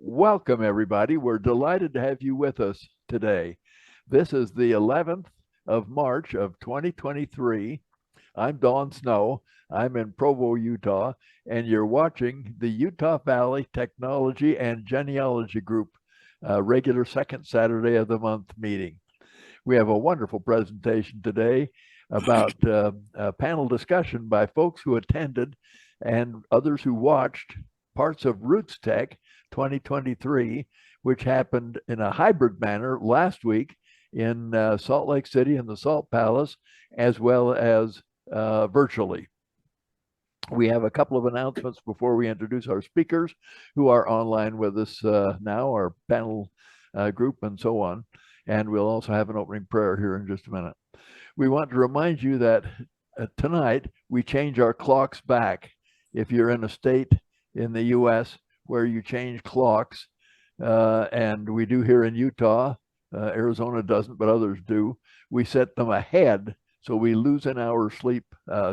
Welcome, everybody. We're delighted to have you with us today. This is the 11th of March of 2023. I'm Don Snow. I'm in Provo, Utah, and you're watching the Utah Valley Technology and Genealogy Group regular second Saturday of the month meeting. We have a wonderful presentation today about a panel discussion by folks who attended and others who watched parts of RootTech 2023, which happened in a hybrid manner last week in Salt Lake City in the Salt Palace, as well as virtually. We have a couple of announcements before we introduce our speakers who are online with us now, our panel group and so on. And we'll also have an opening prayer here in just a minute. We want to remind you that tonight we change our clocks back. If you're in a state in the U.S. where you change clocks, and we do here in Utah, Arizona doesn't, but others do, we set them ahead so we lose an hour's sleep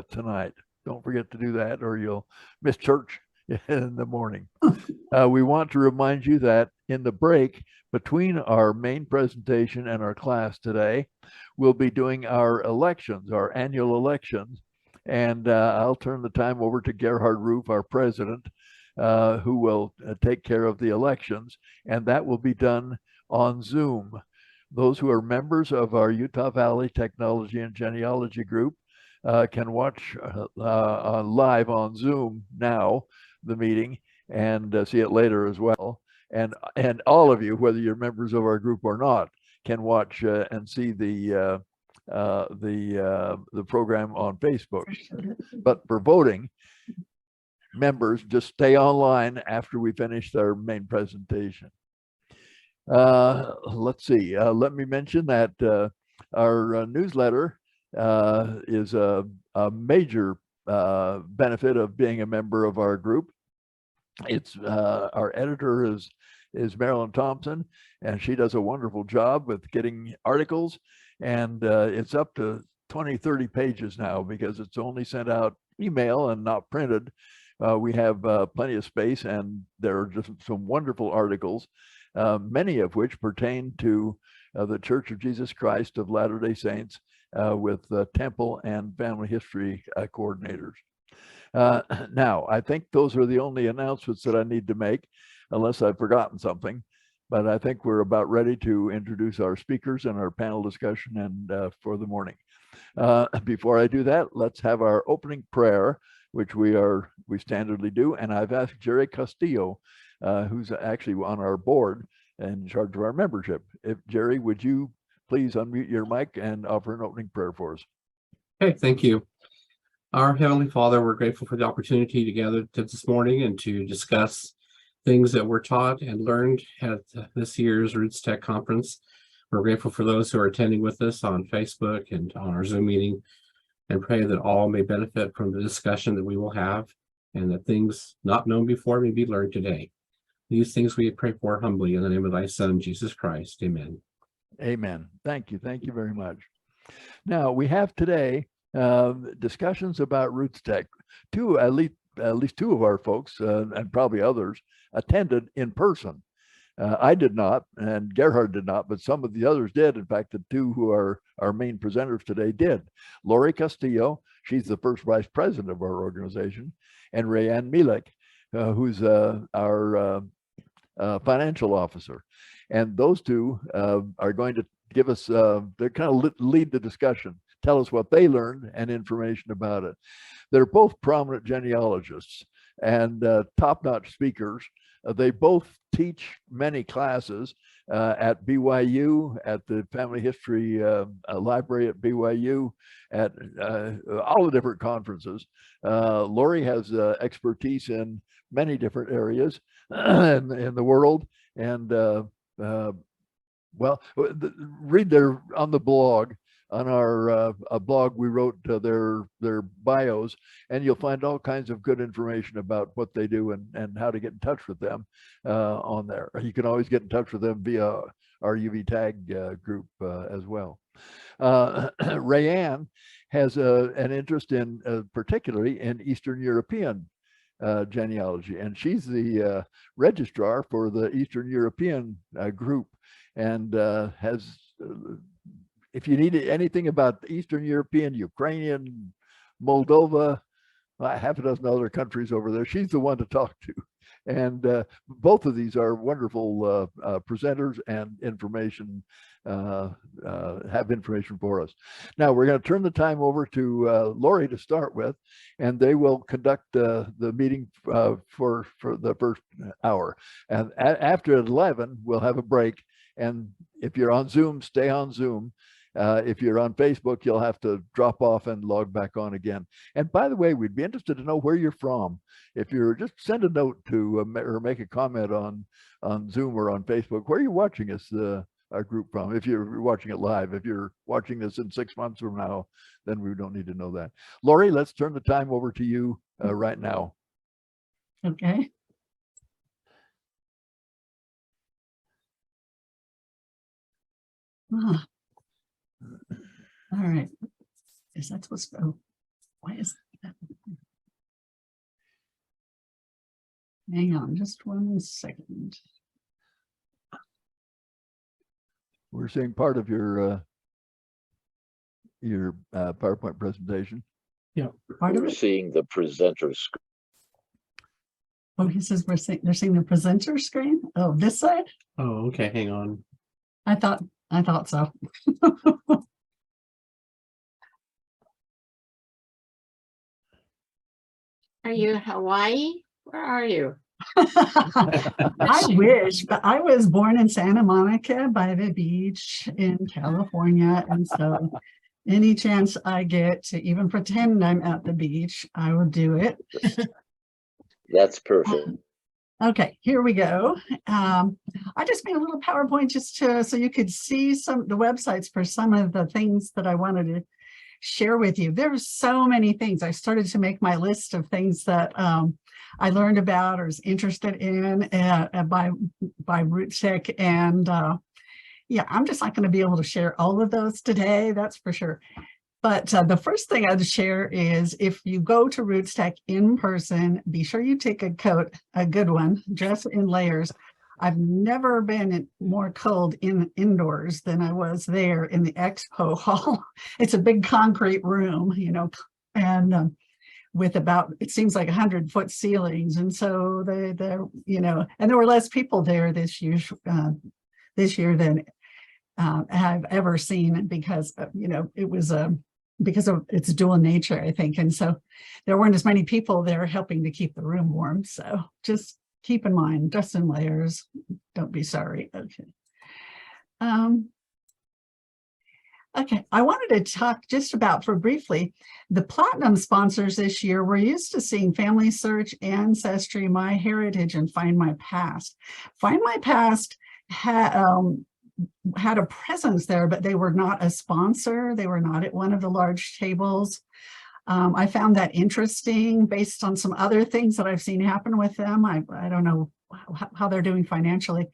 tonight. Don't forget to do that or you'll miss church in the morning. We want to remind you that in the break between our main presentation and our class today, we'll be doing our elections, our annual elections. And I'll turn the time over to Gerhard Roof, our president, who will take care of the elections. And that will be done on Zoom. Those who are members of our Utah Valley Technology and Genealogy Group can watch live on Zoom now, the meeting, and see it later as well. And all of you, whether you're members of our group or not, can watch and see the program on Facebook. But for voting, members just stay online after we finish our main presentation. Let's see. Let me mention that our newsletter is a major benefit of being a member of our group. It's our editor is Marilyn Thompson, and she does a wonderful job with getting articles, and it's up to 20-30 pages now because it's only sent out email and not printed. We have plenty of space, and there are just some wonderful articles, many of which pertain to the Church of Jesus Christ of Latter-day Saints with temple and family history coordinators. Now, I think those are the only announcements that I need to make, unless I've forgotten something. But I think we're about ready to introduce our speakers and our panel discussion and for the morning. Before I do that, let's have our opening prayer, which we standardly do. And I've asked Jerry Castillo, who's actually on our board and in charge of our membership. Jerry, would you please unmute your mic and offer an opening prayer for us? Okay, thank you. Our Heavenly Father, we're grateful for the opportunity to gather this morning and to discuss things that were taught and learned at this year's RootTech conference. We're grateful for those who are attending with us on Facebook and on our Zoom meeting, and pray that all may benefit from the discussion that we will have, and that things not known before may be learned today. These things we pray for humbly in the name of thy Son, Jesus Christ. Amen. Amen. Thank you. Thank you very much. Now, we have today discussions about RootTech. At least two of our folks, and probably others, attended in person. I did not, and Gerhard did not, but some of the others did. In fact, the two who are our main presenters today did. Laurie Castillo, she's the first vice president of our organization, and Rayanne Melick, who's our financial officer. And those two are going to give us, they're kind of lead the discussion, tell us what they learned and information about it. They're both prominent genealogists and top-notch speakers. They both teach many classes at BYU, at the Family History Library at BYU, at all the different conferences. Laurie has expertise in many different areas in the world, and well, read their on the blog. On our blog, we wrote their bios, and you'll find all kinds of good information about what they do and how to get in touch with them on there. You can always get in touch with them via our UV Tag group as well. Rayanne has an interest in particularly in Eastern European genealogy, and she's the registrar for the Eastern European group, and has, if you need anything about Eastern European, Ukrainian, Moldova, half a dozen other countries over there, she's the one to talk to. And both of these are wonderful presenters and information, have information for us. Now we're going to turn the time over to Laurie to start with, and they will conduct the meeting for the first hour. And after 11, we'll have a break. And if you're on Zoom, stay on Zoom. If you're on Facebook, you'll have to drop off and log back on again. And by the way, we'd be interested to know where you're from. If you're, just send a note to or make a comment on Zoom or on Facebook, where you're watching us, our group from. If you're watching it live, if you're watching this in 6 months from now, then we don't need to know that. Laurie, let's turn the time over to you right now. Okay. Ah. All right. Is that supposed to go? Why is that? Hang on just 1 second. We're seeing part of your PowerPoint presentation. Yeah. Part of We're it? seeing the presenter screen. Oh, he says they're seeing the presenter screen. Oh, this side? Oh, okay. Hang on. I thought so. Are you in Hawaii? Where are you? I wish, but I was born in Santa Monica by the beach in California. And so any chance I get to even pretend I'm at the beach, I will do it. That's perfect. Okay, here we go. I just made a little PowerPoint just so you could see some the websites for some of the things that I wanted to share with you. There's so many things. I started to make my list of things that I learned about or was interested in by RootTech, and yeah, I'm just not going to be able to share all of those today, that's for sure. But the first thing I'd share is if you go to RootTech in person, be sure you take a coat, a good one, dress in layers. I've never been more cold indoors than I was there in the expo hall. It's a big concrete room, you know, and with about, it seems like 100-foot ceilings. And so they're, you know, and there were less people there this year than I've ever seen, because, you know, it was because of its dual nature, I think. And so there weren't as many people there helping to keep the room warm. So just keep in mind, dress in layers, don't be sorry. Okay. Okay, I wanted to talk just about, for briefly, the platinum sponsors this year. We're used to seeing Family Search, Ancestry, MyHeritage, and Find My Past. Find My Past had a presence there, but they were not a sponsor. They were not at one of the large tables. I found that interesting based on some other things that I've seen happen with them. I don't know how they're doing financially.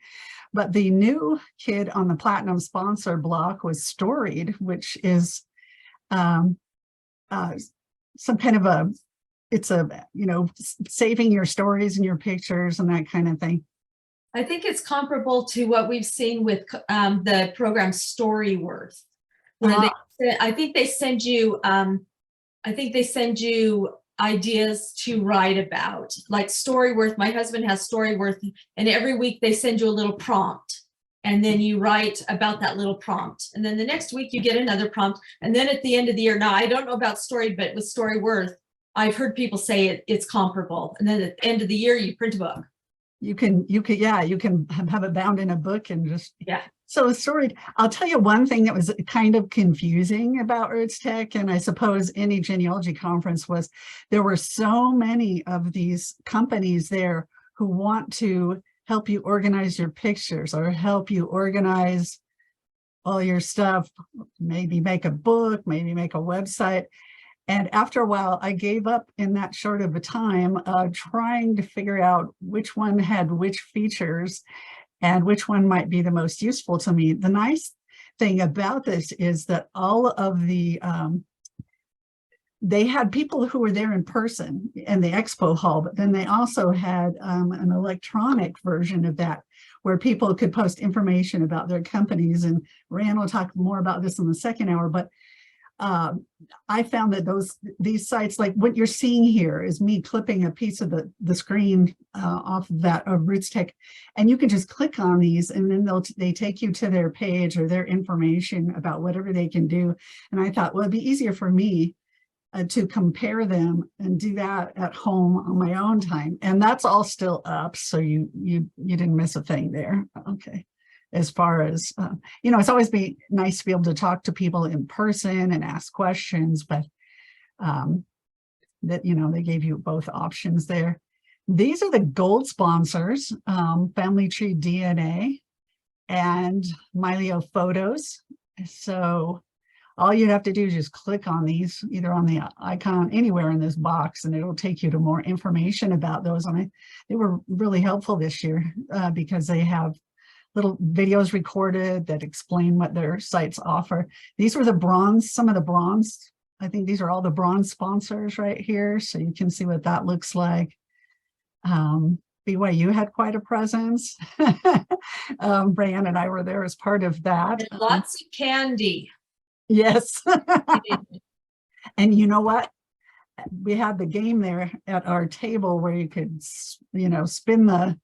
But the new kid on the platinum sponsor block was Storied, which is some kind of it's a, you know, saving your stories and your pictures and that kind of thing. I think it's comparable to what we've seen with the program Storyworth, where I think they send you ideas to write about, like Storyworth. My husband has Storyworth, and every week they send you a little prompt, and then you write about that little prompt, and then the next week you get another prompt, and then at the end of the year, now I don't know about Story, but with Storyworth, I've heard people say it's comparable, and then at the end of the year you print a book. You can have it bound in a book and just, yeah. So Storied, I'll tell you one thing that was kind of confusing about RootTech, and I suppose any genealogy conference, was there were so many of these companies there who want to help you organize your pictures or help you organize all your stuff, maybe make a book, maybe make a website. And after a while, I gave up in that short of a time trying to figure out which one had which features and which one might be the most useful to me. The nice thing about this is that all of the they had people who were there in person in the expo hall, but then they also had an electronic version of that where people could post information about their companies. And Rayanne will talk more about this in the second hour, but I found that these sites, like what you're seeing here is me clipping a piece of the screen off of that of RootsTech, and you can just click on these and then they take you to their page or their information about whatever they can do. And I thought, well, it'd be easier for me to compare them and do that at home on my own time. And that's all still up, so you didn't miss a thing there. Okay. As far as, it's always nice to be able to talk to people in person and ask questions, but that, they gave you both options there. These are the gold sponsors, Family Tree DNA and Mylio Photos. So all you have to do is just click on these, either on the icon anywhere in this box, and it'll take you to more information about those. And they were really helpful this year because they have little videos recorded that explain what their sites offer. These were the bronze, some of the bronze. I think these are all the bronze sponsors right here. So you can see what that looks like. BYU had quite a presence. Rayanne and I were there as part of that. And lots of candy. Yes. And you know what? We had the game there at our table where you could, spin the,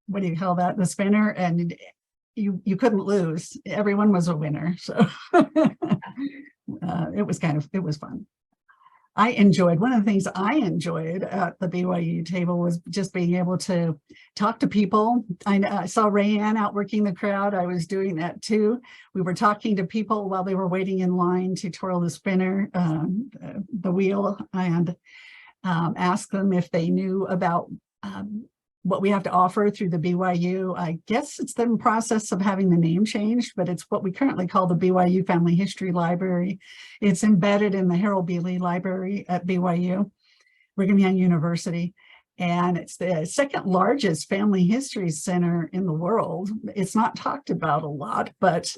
what do you call that? The spinner, and you couldn't lose. Everyone was a winner. So it was fun. One of the things I enjoyed at the BYU table was just being able to talk to people. I saw Rayanne out working the crowd. I was doing that too. We were talking to people while they were waiting in line to twirl the spinner, the wheel, and ask them if they knew about what we have to offer through the BYU. I guess it's the process of having the name changed, but it's what we currently call the BYU Family History Library. It's embedded in the Harold B. Lee Library at BYU, Brigham Young University. And it's the second largest family history center in the world. It's not talked about a lot, but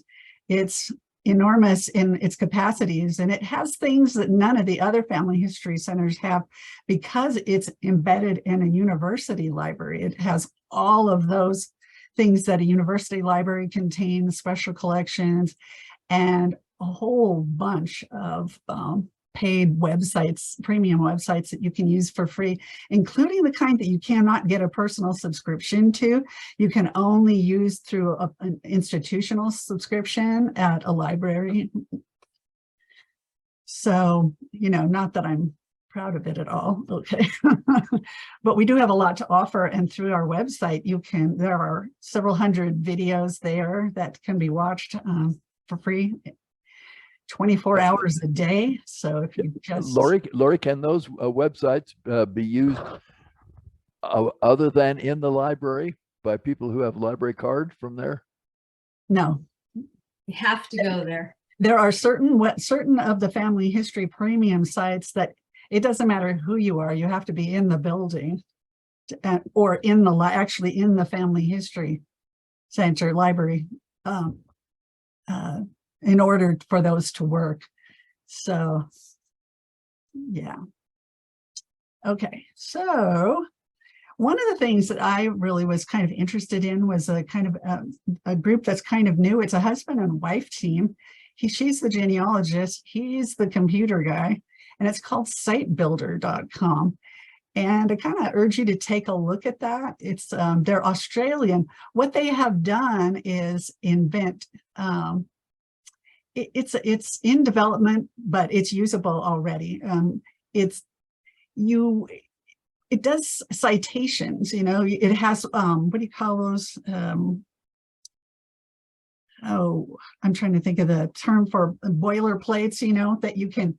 it's enormous in its capacities, and it has things that none of the other family history centers have because it's embedded in a university library. It has all of those things that a university library contains, special collections, and a whole bunch of paid websites, premium websites that you can use for free, including the kind that you cannot get a personal subscription to. You can only use through an institutional subscription at a library. So, not that I'm proud of it at all, okay. But we do have a lot to offer, and through our website, there are several hundred videos there that can be watched for free. 24 hours a day. So if you just Laurie, can those websites be used other than in the library by people who have library card from there? No, You have to go there. there are certain of the family history premium sites that it doesn't matter who you are, you have to be in the building or actually in the family history center library in order for those to work. So, yeah. Okay, so one of the things that I really was kind of interested in was a kind of a group that's kind of new. It's a husband and wife team. She's the genealogist, he's the computer guy, and it's called sitebuilder.com. And I kind of urge you to take a look at that. It's they're Australian. What they have done is invent it's in development, but it's usable already. It does citations, it has, what do you call those? I'm trying to think of the term for boilerplates, that you can.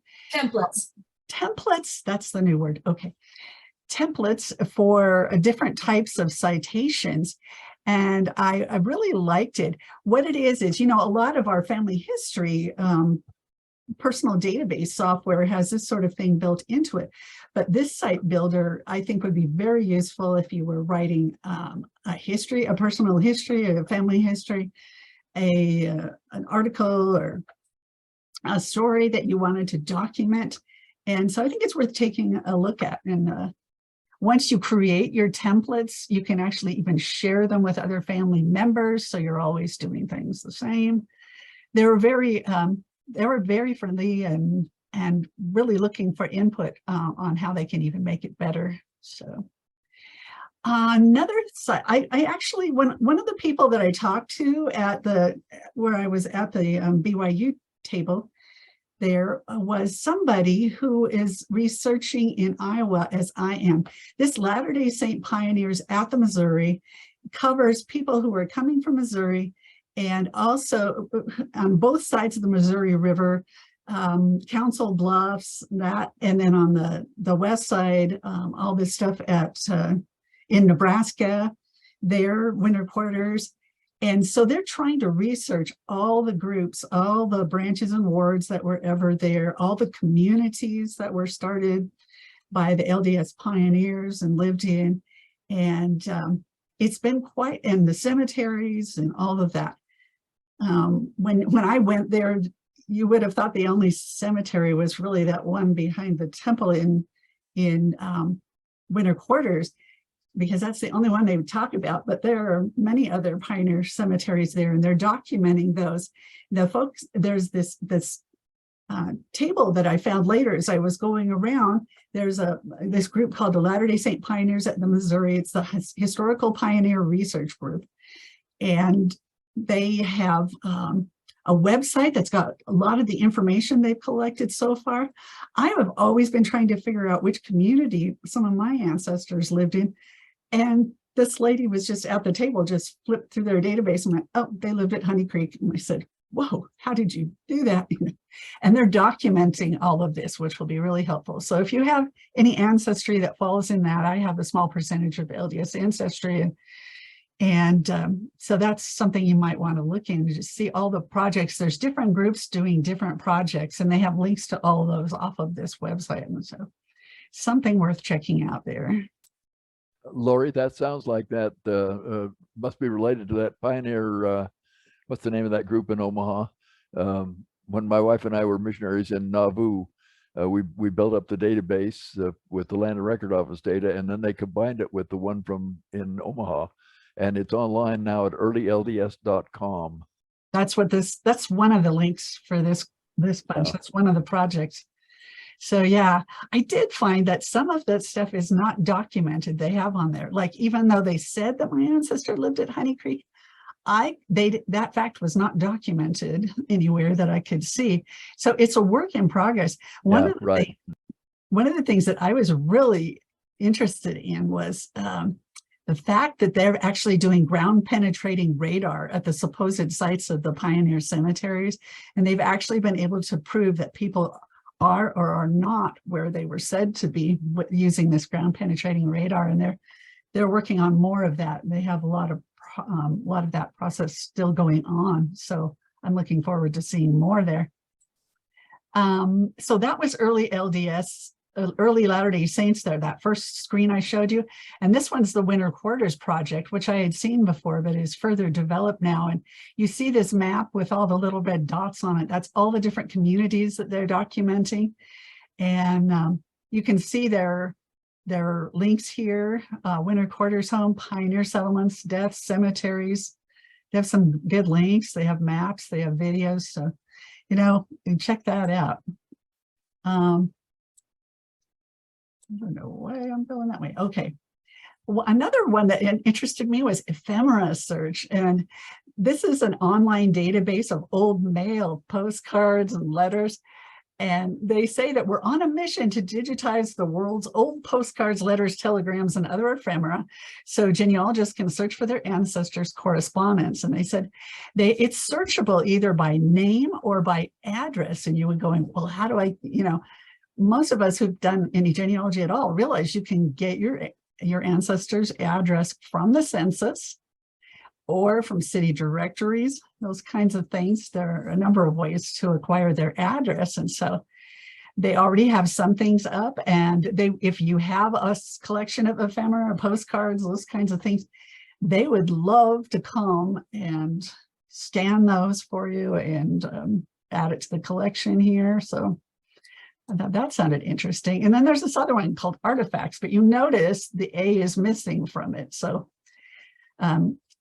Templates, that's the new word. Okay. Templates for different types of citations. And I really liked it. What it is, a lot of our family history personal database software has this sort of thing built into it. But this site builder, I think, would be very useful if you were writing a personal history, or a family history, an article, or a story that you wanted to document. And so I think it's worth taking a look at. And once you create your templates, you can actually even share them with other family members. So you're always doing things the same. They were very friendly and really looking for input on how they can even make it better. So another side, I actually, one of the people that I talked to where I was at the BYU table, there was somebody who is researching in Iowa, as I am. This Latter-day Saint Pioneers at the Missouri covers people who are coming from Missouri, and also on both sides of the Missouri River, Council Bluffs, that, and then on the west side, all this stuff in Nebraska, their winter quarters. And so they're trying to research all the groups, all the branches and wards that were ever there, all the communities that were started by the LDS pioneers and lived in. And it's been quite, and the cemeteries and all of that. When I went there, you would have thought the only cemetery was really that one behind the temple in winter quarters, because that's the only one they would talk about. But there are many other pioneer cemeteries there, and they're documenting those. The folks, there's this table that I found later as I was going around. There's this group called the Latter-day Saint Pioneers at the Missouri. It's the Historical Pioneer Research Group, and they have a website that's got a lot of the information they've collected so far. I have always been trying to figure out which community some of my ancestors lived in. And this lady was just at the table, just flipped through their database and went, oh, they lived at Honey Creek. And I said, whoa, how did you do that? And they're documenting all of this, which will be really helpful. So if you have any ancestry that falls in that, I have a small percentage of LDS ancestry. And so that's something you might want to look into, to see all the projects. There's different groups doing different projects, and they have links to all of those off of this website. And so something worth checking out there. Laurie, that sounds like that must be related to that pioneer, what's the name of that group in Omaha? When my wife and I were missionaries in Nauvoo, we built up the database with the Land and Record Office data, and then they combined it with the one in Omaha. And it's online now at earlylds.com. That's one of the links for this bunch. Yeah. That's one of the projects. So yeah, I did find that some of that stuff is not documented. They have on there, like, even though they said that my ancestor lived at Honey Creek, that fact was not documented anywhere that I could see. So it's a work in progress. One of the things that I was really interested in was the fact that they're actually doing ground penetrating radar at the supposed sites of the pioneer cemeteries. And they've actually been able to prove that people are or are not where they were said to be using this ground penetrating radar. And they're working on more of that. They have a lot of that process still going on. So I'm looking forward to seeing more there. So that was early LDS, early Latter-day Saints there, that first screen I showed you. And this one's the Winter Quarters Project, which I had seen before, but is further developed now. And you see this map with all the little red dots on it. That's all the different communities that they're documenting. And you can see their links here, Winter Quarters Home, Pioneer Settlements, deaths, cemeteries. They have some good links. They have maps, they have videos. So, and check that out. I don't know why I'm going that way. Okay. Well, another one that interested me was ephemera search. And this is an online database of old mail, postcards, and letters. And they say that we're on a mission to digitize the world's old postcards, letters, telegrams, and other ephemera, so genealogists can search for their ancestors' correspondence. And they said it's searchable either by name or by address. And you would go, well, how do I, most of us who've done any genealogy at all realize you can get your ancestors' address from the census or from city directories, those kinds of things. There are a number of ways to acquire their address. And so they already have some things up, and if you have a collection of ephemera, postcards, those kinds of things, they would love to come and scan those for you and add it to the collection here. So I thought that sounded interesting. And then there's this other one called artifacts, but you notice the A is missing from it. So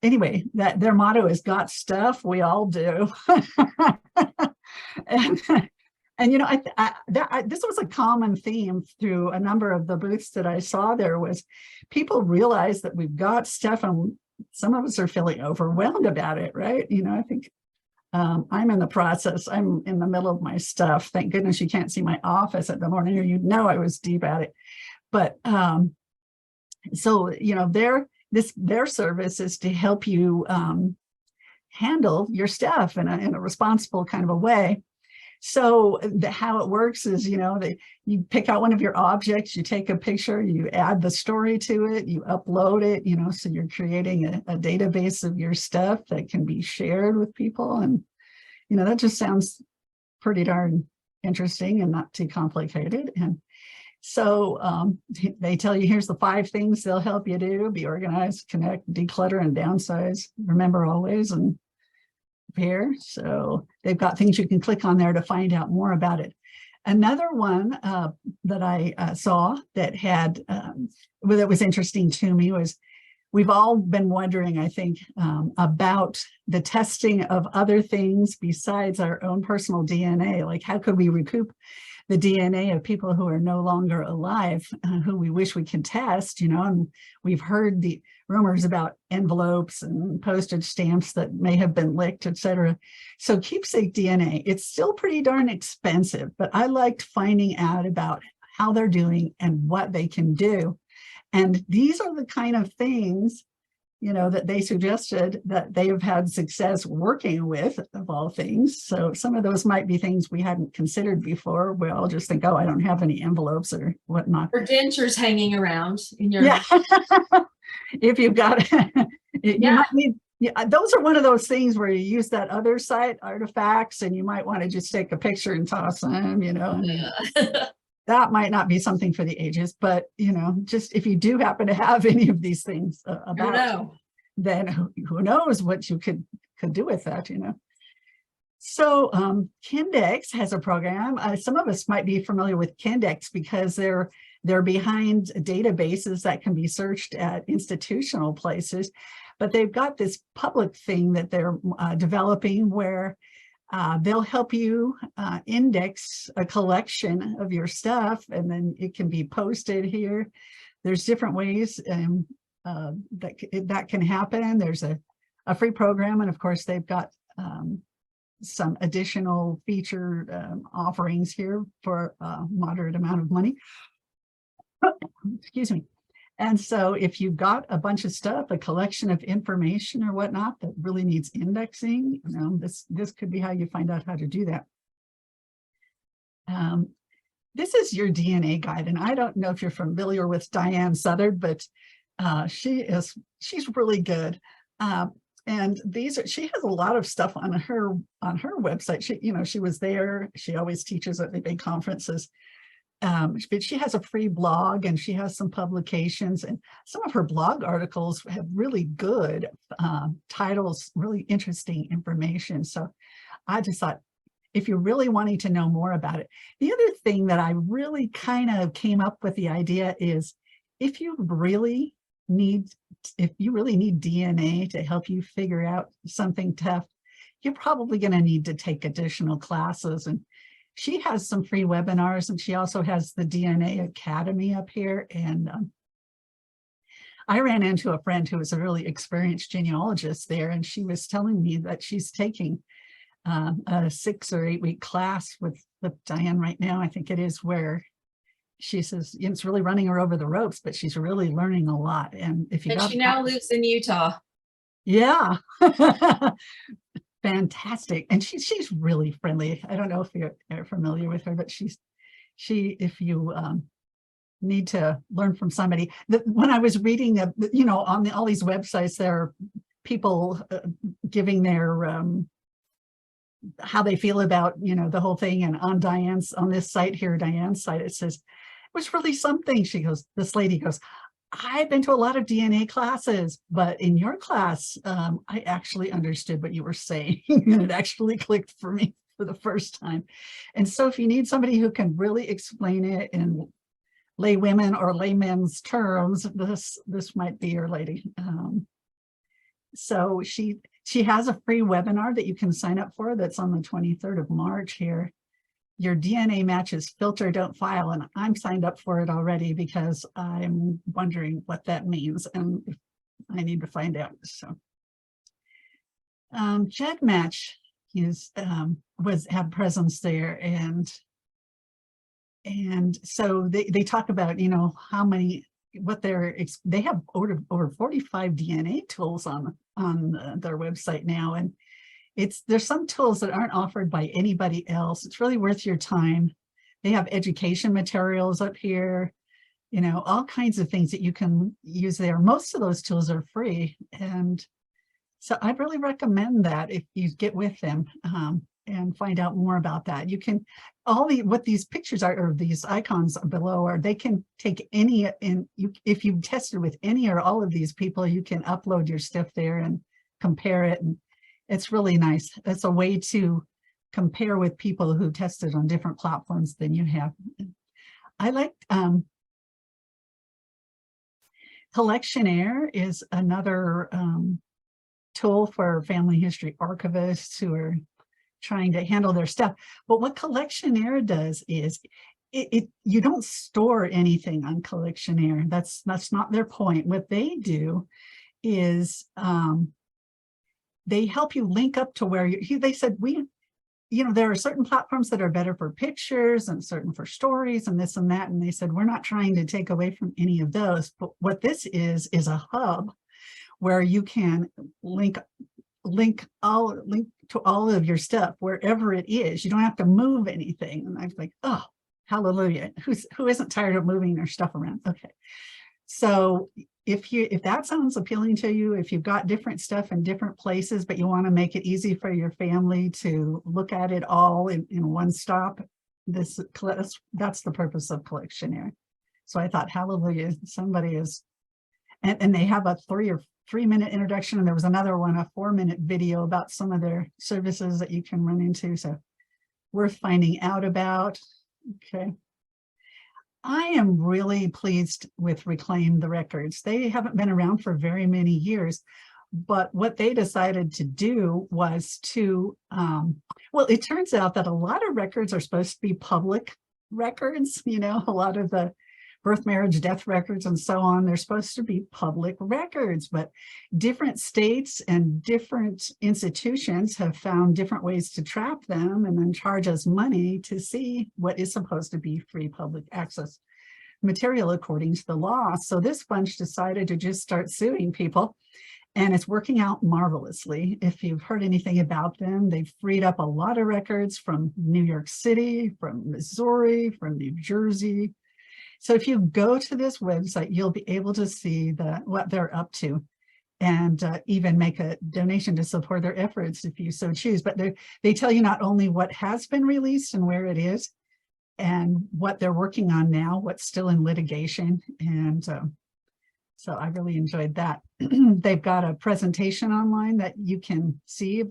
anyway, that their motto is got stuff, we all do. And you know, this was a common theme through a number of the booths that I saw there was people realize that we've got stuff and some of us are feeling overwhelmed about it, right? You know, I think I'm in the process. I'm in the middle of my stuff. Thank goodness you can't see my office at the morning or you'd know I was deep at it. But so, you know, their service is to help you handle your stuff in a responsible kind of a way. So how it works is, you know, you pick out one of your objects, you take a picture, you add the story to it, you upload it, you know, so you're creating a database of your stuff that can be shared with people. And, you know, that just sounds pretty darn interesting and not too complicated. And so they tell you, here's the 5 things they'll help you do: be organized, connect, declutter, and downsize. Remember always and prepare. So they've got things you can click on there to find out more about it. Another one that I saw that had that was interesting to me was we've all been wondering, I think, about the testing of other things besides our own personal DNA. Like, how could we recoup the DNA of people who are no longer alive, who we wish we could test, you know? And we've heard the rumors about envelopes and postage stamps that may have been licked, et cetera. So keepsake DNA, it's still pretty darn expensive, but I liked finding out about how they're doing and what they can do. And these are the kind of things, you know, that they suggested that they have had success working with, of all things. So some of those might be things we hadn't considered before. We all just think, oh, I don't have any envelopes or whatnot. Or dentures hanging around in your Yeah. If you've got, you might need, yeah, those are one of those things where you use that other site, artifacts, and you might want to just take a picture and toss them, you know. That might not be something for the ages, but, you know, just if you do happen to have any of these things about, then who knows what you could do with that, you know. So Kindex has a program. Some of us might be familiar with Kindex because they're behind databases that can be searched at institutional places, but they've got this public thing that they're developing where they'll help you index a collection of your stuff, and then it can be posted here. There's different ways that can happen. There's a free program, and of course they've got some additional featured offerings here for a moderate amount of money. Excuse me. And so if you've got a bunch of stuff, a collection of information or whatnot that really needs indexing, you know, this could be how you find out how to do that. This is your DNA guide, and I don't know if you're familiar with Diane Southard, but she's really good. And she has a lot of stuff on her website. She was there. She always teaches at the big conferences. But she has a free blog and she has some publications, and some of her blog articles have really good titles, really interesting information. So I just thought, if you're really wanting to know more about it, the other thing that I really kind of came up with the idea is if you really need DNA to help you figure out something tough, you're probably going to need to take additional classes. And she has some free webinars, and she also has the DNA Academy up here. And I ran into a friend who was a really experienced genealogist there, and she was telling me that she's taking a 6 or 8 week class with Diane right now, I think it is, where she says it's really running her over the ropes, but she's really learning a lot. And if you and she now lives in Utah. Yeah. Fantastic. And she's really friendly. I don't know if you're familiar with her, but if you need to learn from somebody, when I was reading, on all these websites, there are people giving their how they feel about, the whole thing. And on this site here, Diane's site, it says, it was really something. This lady goes, I've been to a lot of DNA classes, but in your class, I actually understood what you were saying, and it actually clicked for me. for the first time. And so if you need somebody who can really explain it in laywomen or laymen's terms, this might be your lady. So she has a free webinar that you can sign up for that's on the 23rd of March here. Your DNA matches filter, don't file, and I'm signed up for it already because I'm wondering what that means and I need to find out. So Jed Match had presence there, and so they talk about, you know, how many, what they have over 45 DNA tools on their website now, and there's some tools that aren't offered by anybody else. It's really worth your time. They have education materials up here, you know, all kinds of things that you can use there. Most of those tools are free, and so I'd really recommend that if you get with them and find out more about that. You can, what these pictures are, or these icons below, are they can take any, and if you've tested with any or all of these people, you can upload your stuff there and compare it, and it's really nice. It's a way to compare with people who tested on different platforms than you have. I like Collectionaire is another tool for family history archivists who are trying to handle their stuff. But what Collectionaire does is you don't store anything on Collectionaire. That's not their point. What they do is they help you link up to where they said, you know, there are certain platforms that are better for pictures and certain for stories and this and that. And they said, we're not trying to take away from any of those. But what this is a hub where you can link to all of your stuff wherever it is. You don't have to move anything. And I was like, oh, hallelujah. Who isn't tired of moving their stuff around? Okay. So if that sounds appealing to you, if you've got different stuff in different places, but you want to make it easy for your family to look at it all in one stop, that's the purpose of Collectionaire. So I thought, hallelujah, somebody is, and they have a 3-minute introduction, and there was another one, a 4-minute video about some of their services that you can run into. So worth finding out about. Okay. I am really pleased with Reclaim the Records. They haven't been around for very many years, but what they decided to do was to, well, it turns out that a lot of records are supposed to be public records, you know, a lot of the birth, marriage, death records and so on, they're supposed to be public records, but different states and different institutions have found different ways to trap them and then charge us money to see what is supposed to be free public access material according to the law. So this bunch decided to just start suing people, and it's working out marvelously. If you've heard anything about them, they've freed up a lot of records from New York City, from Missouri, from New Jersey. So if you go to this website, you'll be able to see what they're up to, and even make a donation to support their efforts if you so choose. But they tell you not only what has been released and where it is, and what they're working on now, what's still in litigation. And so I really enjoyed that. They've got a presentation online that you can see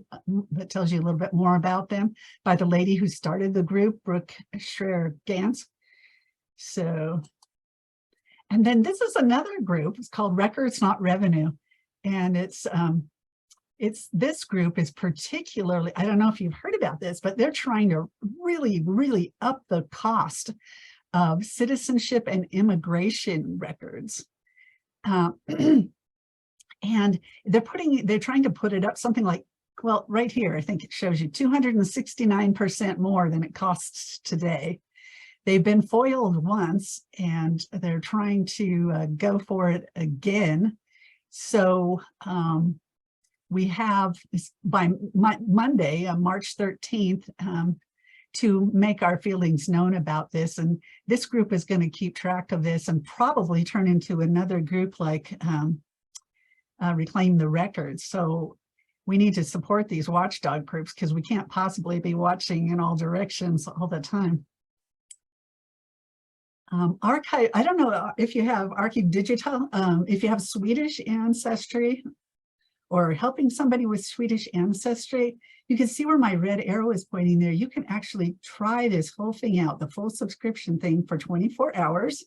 that tells you a little bit more about them by the lady who started the group, Brooke Schreier-Gantz. So, and then this is another group. It's called Records Not Revenue, and this group is particularly, I don't know if you've heard about this, but they're trying to really, really up the cost of citizenship and immigration records, and they're trying to put it up something like, well, right here I think it shows you 269% more than it costs today. They've been foiled once, and they're trying to go for it again. So we have by Monday, March 13th, to make our feelings known about this. And this group is going to keep track of this and probably turn into another group like Reclaim the Records. So we need to support these watchdog groups because we can't possibly be watching in all directions all the time. Archive, I don't know if you have Archive Digital, if you have Swedish ancestry, or helping somebody with Swedish ancestry. You can see where my red arrow is pointing there. You can actually try this whole thing out, the full subscription thing, for 24 hours.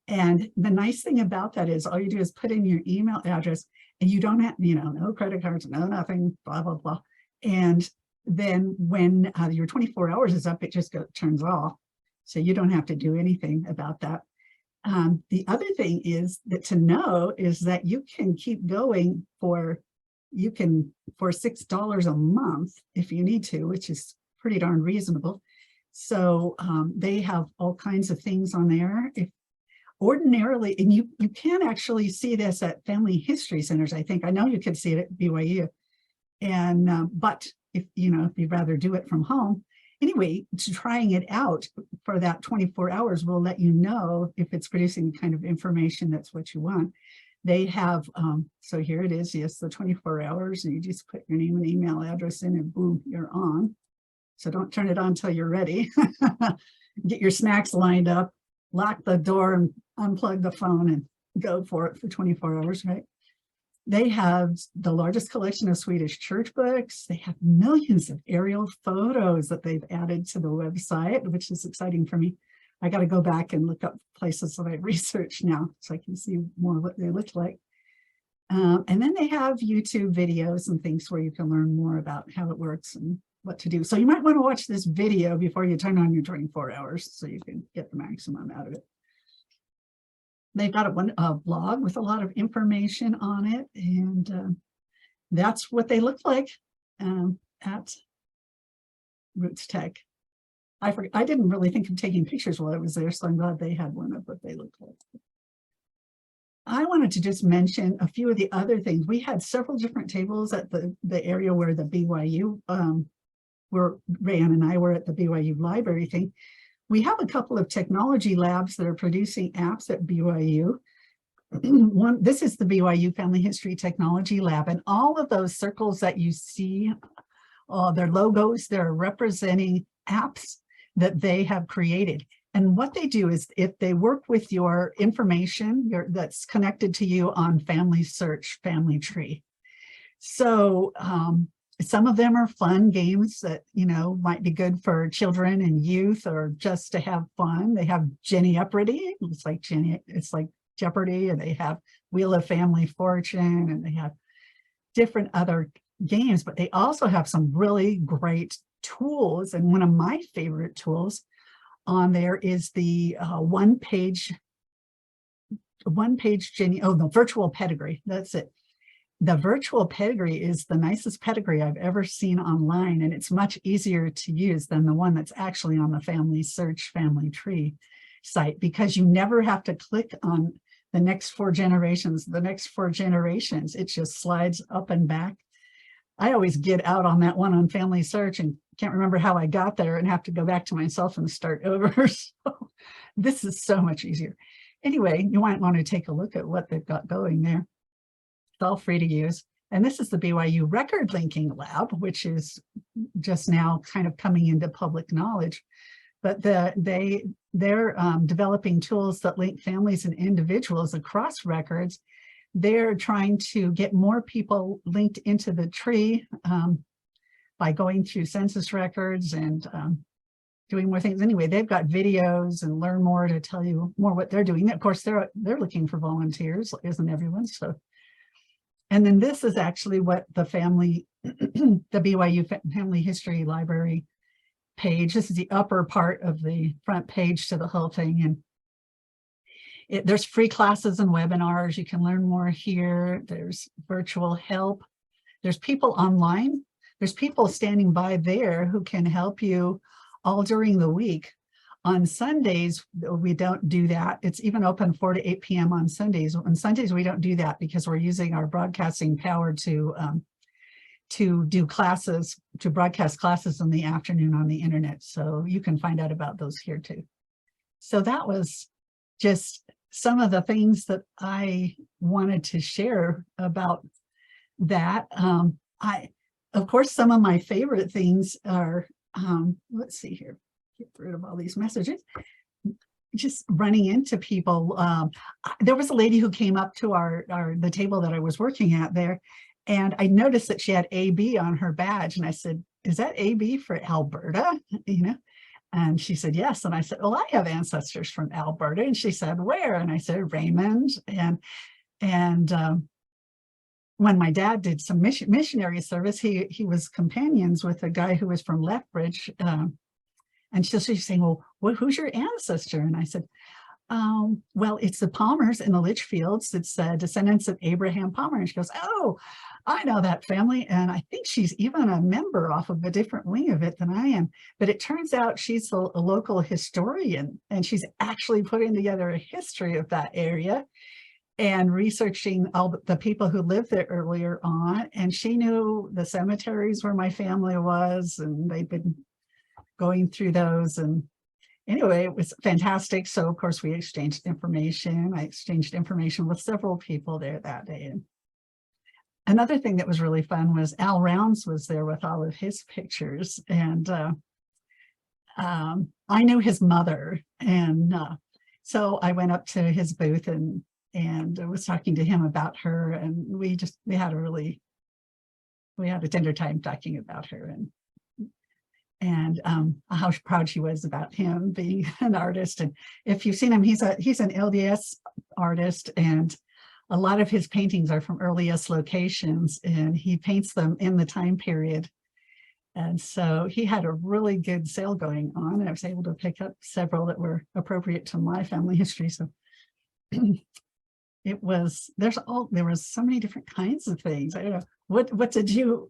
And the nice thing about that is all you do is put in your email address, and you don't have, no credit cards, no nothing, blah, blah, blah. And then when your 24 hours is up, it just turns off. So you don't have to do anything about that. The other thing is that to know is that you can keep going for $6 a month if you need to, which is pretty darn reasonable. So they have all kinds of things on there. If ordinarily, and you can actually see this at family history centers, I think. I know you can see it at BYU. And but if you'd rather do it from home, anyway, trying it out for that 24 hours will let you know if it's producing the kind of information that's what you want. They have, so here it is, yes, the 24 hours, and you just put your name and email address in, and boom, you're on. So don't turn it on until you're ready. Get your snacks lined up, lock the door, and unplug the phone and go for it for 24 hours, right? They have the largest collection of Swedish church books. They have millions of aerial photos that they've added to the website, which is exciting for me. I got to go back and look up places that I've researched now so I can see more what they look like. And then they have YouTube videos and things where you can learn more about how it works and what to do. So you might want to watch this video before you turn on your 24 hours so you can get the maximum out of it. They've got a blog with a lot of information on it, and that's what they look like at RootTech. I didn't really think of taking pictures while I was there, so I'm glad they had one of what they look like. I wanted to just mention a few of the other things. We had several different tables at the area where the BYU, where Rayanne and I were at the BYU library thing. We have a couple of technology labs that are producing apps at BYU. This is the BYU Family History Technology Lab, and all of those circles that you see, their logos, they're representing apps that they have created. And what they do is, if they work with your information that's connected to you on Family Search, Family Tree. So some of them are fun games that, might be good for children and youth, or just to have fun. They have Jeopardy. It's like Jeopardy, and they have Wheel of Family Fortune, and they have different other games, but they also have some really great tools. And one of my favorite tools on there is the one-page the virtual pedigree. That's it. The virtual pedigree is the nicest pedigree I've ever seen online, and it's much easier to use than the one that's actually on the Family Search Family Tree site, because you never have to click on the next 4 generations, It just slides up and back. I always get out on that one on Family Search and can't remember how I got there and have to go back to myself and start over. So this is so much easier. Anyway, you might want to take a look at what they've got going there. It's all free to use. And this is the BYU Record Linking Lab, which is just now kind of coming into public knowledge. But they're developing tools that link families and individuals across records. They're trying to get more people linked into the tree by going through census records and doing more things. Anyway, they've got videos and learn more to tell you more what they're doing. Of course, they're looking for volunteers, isn't everyone? So, and then this is actually what the the BYU Family History Library page. This is the upper part of the front page to the whole thing, and there's free classes and webinars. You can learn more here. There's virtual help. There's people online. There's people standing by there who can help you all during the week. On Sundays, we don't do that. It's even open 4 to 8 p.m. on Sundays. On Sundays, we don't do that because we're using our broadcasting power to do classes, to broadcast classes in the afternoon on the internet. So you can find out about those here too. So that was just some of the things that I wanted to share about that. Of course, some of my favorite things are, let's see here, get rid of all these messages, just running into people. There was a lady who came up to the table that I was working at there, And I noticed that she had AB on her badge. And I said, is that AB for Alberta? You know? And she said, yes. And I said, well, I have ancestors from Alberta. And she said, where? And I said, Raymond. And when my dad did some missionary service, he was companions with a guy who was from Lethbridge. And she's saying, well, who's your ancestor? And I said, well, it's the Palmers in the Litchfields. It's descendants of Abraham Palmer. And she goes, oh, I know that family. And I think she's even a member off of a different wing of it than I am. But it turns out she's a local historian, and she's actually putting together a history of that area and researching all the people who lived there earlier on. And she knew the cemeteries where my family was, and they'd been going through those. And anyway, it was fantastic. So of course we exchanged information. I exchanged information with several people there that day. And another thing that was really fun was Al Rounds was there with all of his pictures. And I knew his mother. And so I went up to his booth and was talking to him about her. And we had a tender time talking about her and how proud she was about him being an artist. And if you've seen him, he's an LDS artist, and a lot of his paintings are from earliest locations, and he paints them in the time period. And so he had a really good sale going on. I was able to pick up several that were appropriate to my family history. So there was so many different kinds of things. I don't know.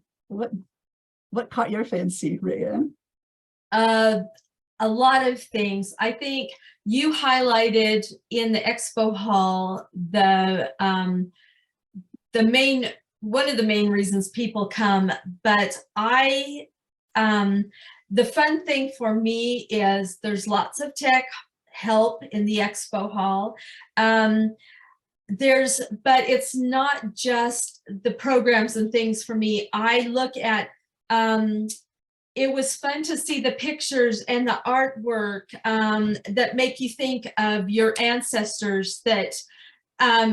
What caught your fancy, Rayanne? A lot of things. I think you highlighted in the expo hall one of the main reasons people come, but the fun thing for me is there's lots of tech help in the expo hall. But it's not just the programs and things for me. I look at, it was fun to see the pictures and the artwork that make you think of your ancestors that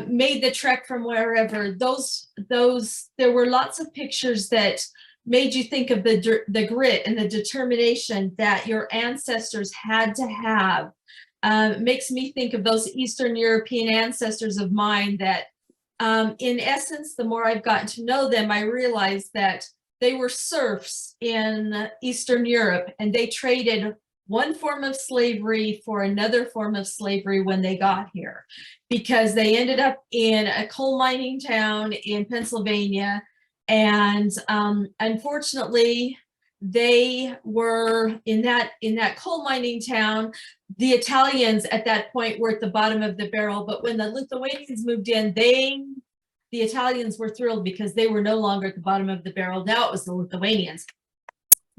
made the trek from wherever. There were lots of pictures that made you think of the grit and the determination that your ancestors had to have. Makes me think of those Eastern European ancestors of mine that, in essence, the more I've gotten to know them, I realized that they were serfs in Eastern Europe, and they traded one form of slavery for another form of slavery when they got here, because they ended up in a coal mining town in Pennsylvania. And unfortunately, they were in that coal mining town. The Italians at that point were at the bottom of the barrel, but when the Lithuanians moved in, the Italians were thrilled because they were no longer at the bottom of the barrel. Now it was the Lithuanians.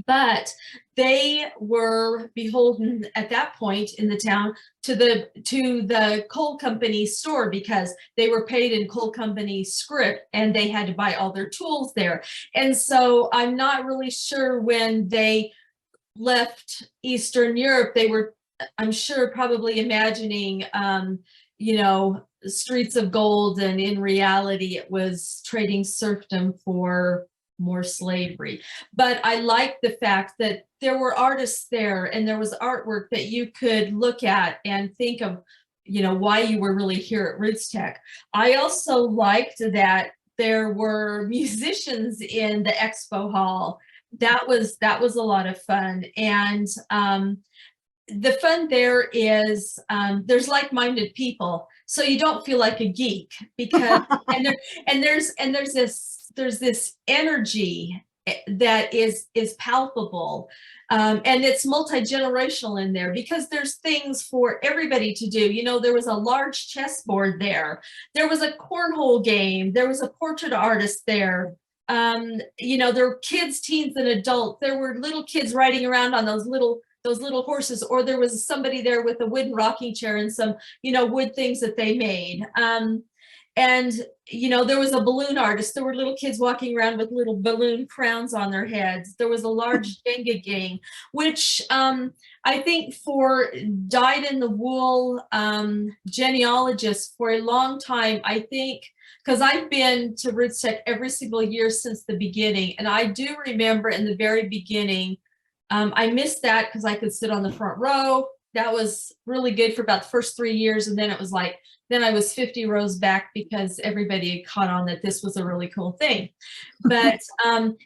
But they were beholden at that point in the town to the coal company store, because they were paid in coal company script and they had to buy all their tools there. And so I'm not really sure when they left Eastern Europe, they were, I'm sure, probably imagining, streets of gold, and in reality it was trading serfdom for more slavery. But I like the fact that there were artists there, and there was artwork that you could look at and think of, why you were really here at RootsTech. I also liked that there were musicians in the expo hall. That was a lot of fun. And the fun there is there's like-minded people, so you don't feel like a geek, because there's this energy that is palpable, and it's multi-generational in there, because there's things for everybody to do. There was a large chessboard there. There was a cornhole game. There was a portrait artist there. There were kids, teens, and adults. There were little kids riding around on those little horses, or there was somebody there with a wooden rocking chair and some, wood things that they made. And there was a balloon artist. There were little kids walking around with little balloon crowns on their heads. There was a large Jenga game, which I think for dyed-in-the-wool genealogists for a long time, I think because I've been to RootTech every single year since the beginning. And I do remember in the very beginning, I missed that because I could sit on the front row. That was really good for about the first 3 years. And then it was like, then I was 50 rows back because everybody had caught on that this was a really cool thing. But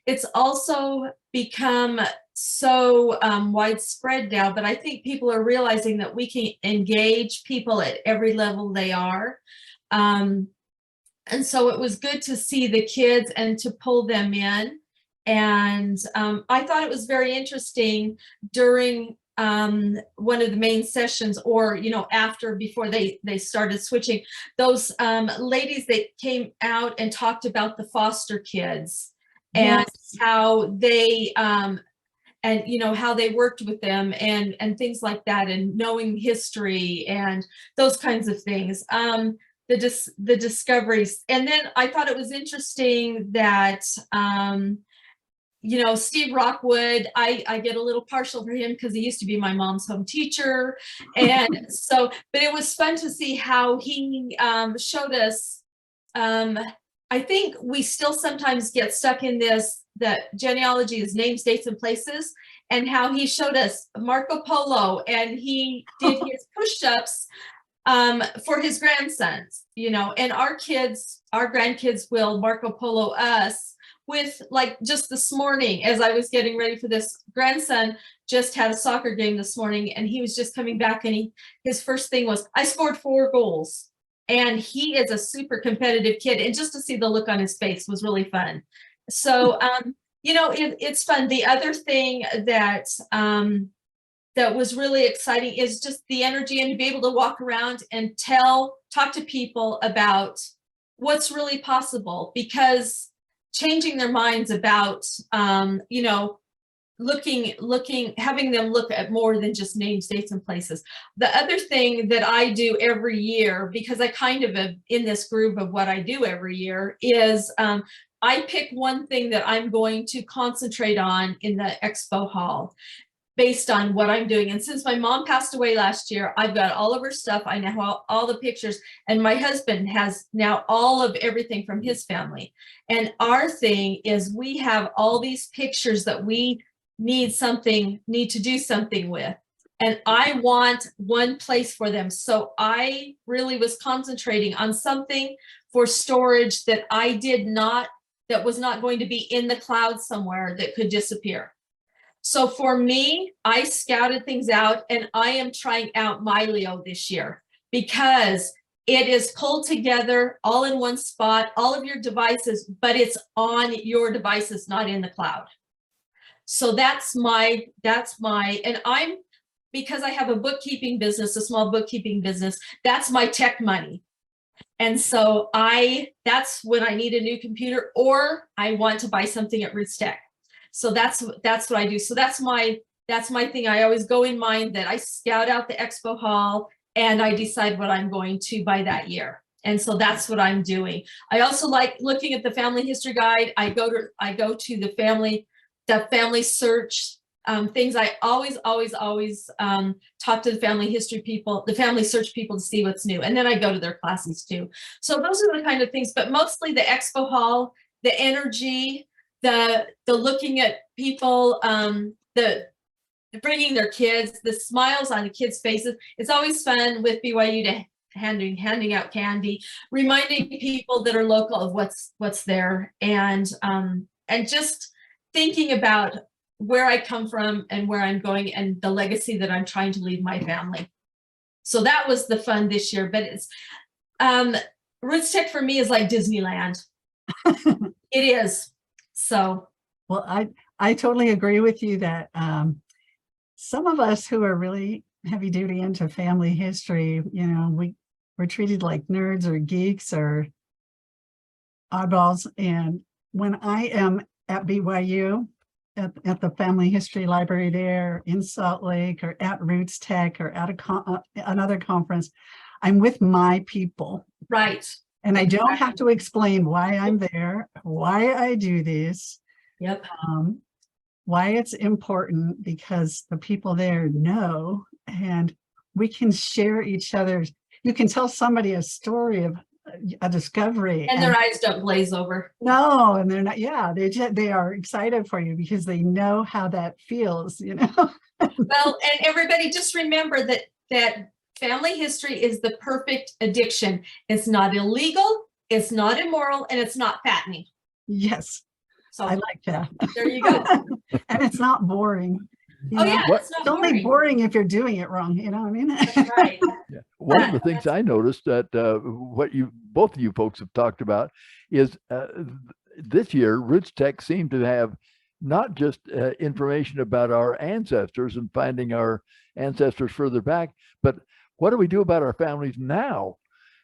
it's also become so widespread now, but I think people are realizing that we can engage people at every level they are. And so it was good to see the kids and to pull them in. And I thought it was very interesting during one of the main sessions, or, you know, after, before they started switching, those ladies that came out and talked about the foster kids and how they and you know how they worked with them and things like that, and knowing history and those kinds of things, the discoveries. And then I thought it was interesting that you know, Steve Rockwood, I get a little partial for him because he used to be my mom's home teacher. And so, but it was fun to see how he showed us. I think we still sometimes get stuck in this, that genealogy is names, dates, and places, and how he showed us Marco Polo, and he did his push-ups for his grandsons, you know, and our kids, our grandkids will Marco Polo us. With, like, just this morning, as I was getting ready for this, grandson just had a soccer game this morning, and he was just coming back, and his first thing was, I scored 4 goals. And he is a super competitive kid, and just to see the look on his face was really fun. So you know, it's fun. The other thing that that was really exciting is just the energy, and to be able to walk around and talk to people about what's really possible, because changing their minds about, you know, having them look at more than just names, dates, and places. The other thing that I do every year, because I kind of am in this groove of what I do every year, is I pick one thing that I'm going to concentrate on in the expo hall, based on what I'm doing. And since my mom passed away last year, I've got all of her stuff. I now have all the pictures, and my husband has now all of everything from his family. And our thing is, we have all these pictures that we need to do something with. And I want one place for them. So I really was concentrating on something for storage that that was not going to be in the cloud somewhere that could disappear. So for me, I scouted things out, and I am trying out Mylio this year because it is pulled together all in one spot, all of your devices, but it's on your devices, not in the cloud. So that's my, and because I have a bookkeeping business, a small bookkeeping business, that's my tech money. And so that's when I need a new computer, or I want to buy something at RootTech. So that's what I do. So that's my thing. I always go in mind that I scout out the expo hall, and I decide what I'm going to buy that year. And so that's what I'm doing. I also like looking at the family history guide. I go to the family search things. I always talk to the family history people, the family search people, to see what's new. And then I go to their classes too. So those are the kind of things, but mostly the expo hall, the energy, the looking at people, the bringing their kids, the smiles on the kids' faces. It's always fun with BYU to handing out candy, reminding people that are local of what's there, and just thinking about where I come from and where I'm going, and the legacy that I'm trying to leave my family. So that was the fun this year. But it's RootTech for me is like Disneyland. It is. So, well, I totally agree with you that some of us who are really heavy duty into family history, you know, we're treated like nerds or geeks or oddballs. And when I am at BYU, at the family history library there in Salt Lake, or at RootTech, or at another conference, I'm with my people. right. And I don't have to explain why I'm there, why I do this, Yep. why it's important, because the people there know, and we can share each other's. You can tell somebody a story of a discovery. And their eyes don't glaze over. No, and they're not, yeah, they are excited for you because they know how that feels, you know? Well, and everybody just remember that family history is the perfect addiction. It's not illegal, it's not immoral, and it's not fattening. Yes, So I like that. there you go. And it's not boring. you Oh know? yeah, What- it's not It's only boring. boring if you're doing it wrong, you know what I mean? That's right. Yeah. One of Yeah, the things that's- I noticed that what you both of you folks have talked about is this year Roots Tech seemed to have not just information about our ancestors and finding our ancestors further back, but what do we do about our families now?